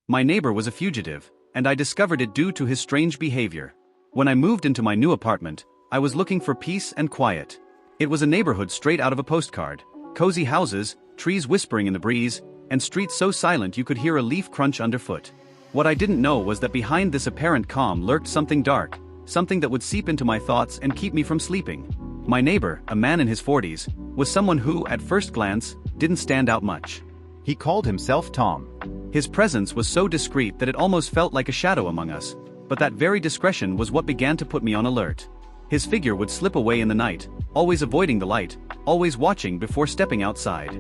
My neighbor was a fugitive, and I discovered it due to his strange behavior. When I moved into my new apartment, I was looking for peace and quiet. It was a neighborhood straight out of a postcard. Cozy houses, trees whispering in the breeze, and streets so silent you could hear a leaf crunch underfoot. What I didn't know was that behind this apparent calm lurked something dark, something that would seep into my thoughts and keep me from sleeping. My neighbor, a man in his 40s, was someone who, at first glance, didn't stand out much. He called himself Tom. His presence was so discreet that it almost felt like a shadow among us, but that very discretion was what began to put me on alert. His figure would slip away in the night, always avoiding the light, always watching before stepping outside.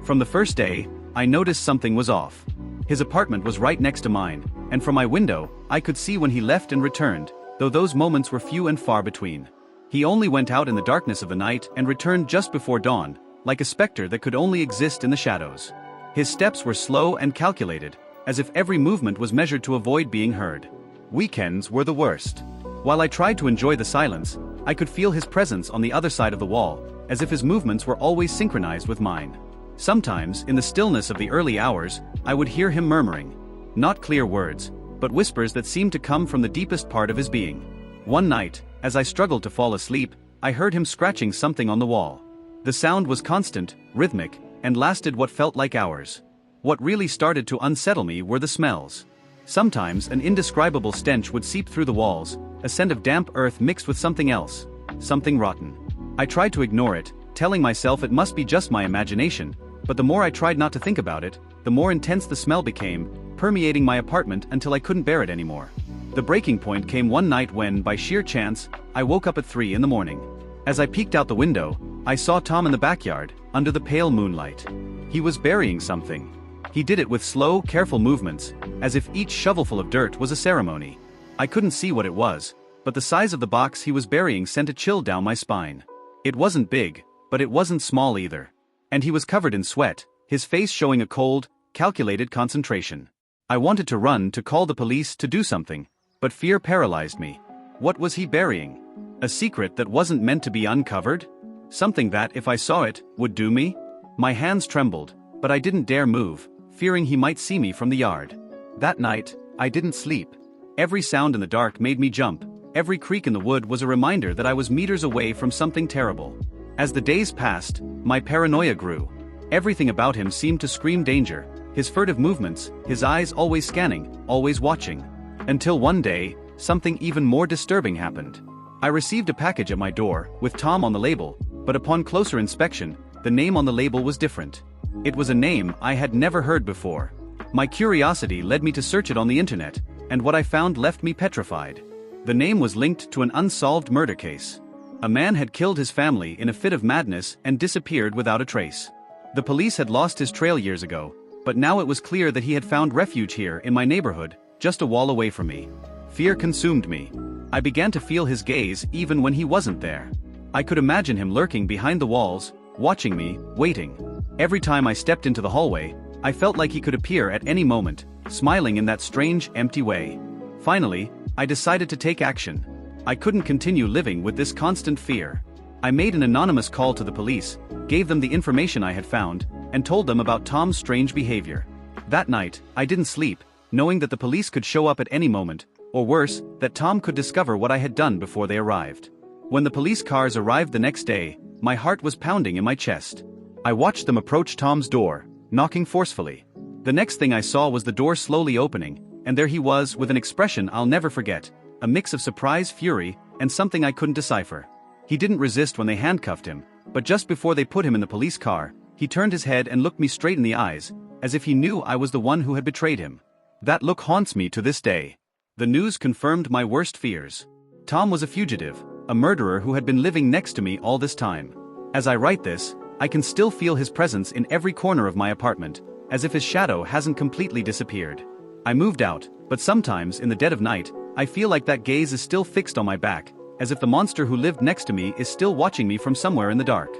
From the first day, I noticed something was off. His apartment was right next to mine, and from my window, I could see when he left and returned, though those moments were few and far between. He only went out in the darkness of the night and returned just before dawn, like a specter that could only exist in the shadows. His steps were slow and calculated, as if every movement was measured to avoid being heard. Weekends were the worst. While I tried to enjoy the silence, I could feel his presence on the other side of the wall, as if his movements were always synchronized with mine. Sometimes, in the stillness of the early hours, I would hear him murmuring. Not clear words, but whispers that seemed to come from the deepest part of his being. One night, as I struggled to fall asleep, I heard him scratching something on the wall. The sound was constant, rhythmic, and lasted what felt like hours. What really started to unsettle me were the smells. Sometimes an indescribable stench would seep through the walls, a scent of damp earth mixed with something else, something rotten. I tried to ignore it, telling myself it must be just my imagination, but the more I tried not to think about it, the more intense the smell became, permeating my apartment until I couldn't bear it anymore. The breaking point came one night when, by sheer chance, I woke up at 3 in the morning. As I peeked out the window, I saw Tom in the backyard, under the pale moonlight. He was burying something. He did it with slow, careful movements, as if each shovelful of dirt was a ceremony. I couldn't see what it was, but the size of the box he was burying sent a chill down my spine. It wasn't big, but it wasn't small either. And he was covered in sweat, his face showing a cold, calculated concentration. I wanted to run to call the police to do something, but fear paralyzed me. What was he burying? A secret that wasn't meant to be uncovered? Something that, if I saw it, would do me? My hands trembled, but I didn't dare move, fearing he might see me from the yard. That night, I didn't sleep. Every sound in the dark made me jump. Every creak in the wood was a reminder that I was meters away from something terrible. As the days passed, my paranoia grew. Everything about him seemed to scream danger, his furtive movements, his eyes always scanning, always watching. Until one day, something even more disturbing happened. I received a package at my door, with Tom on the label, but upon closer inspection, the name on the label was different. It was a name I had never heard before. My curiosity led me to search it on the internet, and what I found left me petrified. The name was linked to an unsolved murder case. A man had killed his family in a fit of madness and disappeared without a trace. The police had lost his trail years ago, but now it was clear that he had found refuge here in my neighborhood, just a wall away from me. Fear consumed me. I began to feel his gaze even when he wasn't there. I could imagine him lurking behind the walls, watching me, waiting. Every time I stepped into the hallway, I felt like he could appear at any moment, smiling in that strange, empty way. Finally, I decided to take action. I couldn't continue living with this constant fear. I made an anonymous call to the police, gave them the information I had found, and told them about Tom's strange behavior. That night, I didn't sleep, knowing that the police could show up at any moment, or worse, that Tom could discover what I had done before they arrived. When the police cars arrived the next day, my heart was pounding in my chest. I watched them approach Tom's door, knocking forcefully. The next thing I saw was the door slowly opening, and there he was with an expression I'll never forget, a mix of surprise, fury, and something I couldn't decipher. He didn't resist when they handcuffed him, but just before they put him in the police car, he turned his head and looked me straight in the eyes, as if he knew I was the one who had betrayed him. That look haunts me to this day. The news confirmed my worst fears. Tom was a fugitive, a murderer who had been living next to me all this time. As I write this, I can still feel his presence in every corner of my apartment, as if his shadow hasn't completely disappeared. I moved out, but sometimes in the dead of night, I feel like that gaze is still fixed on my back, as if the monster who lived next to me is still watching me from somewhere in the dark.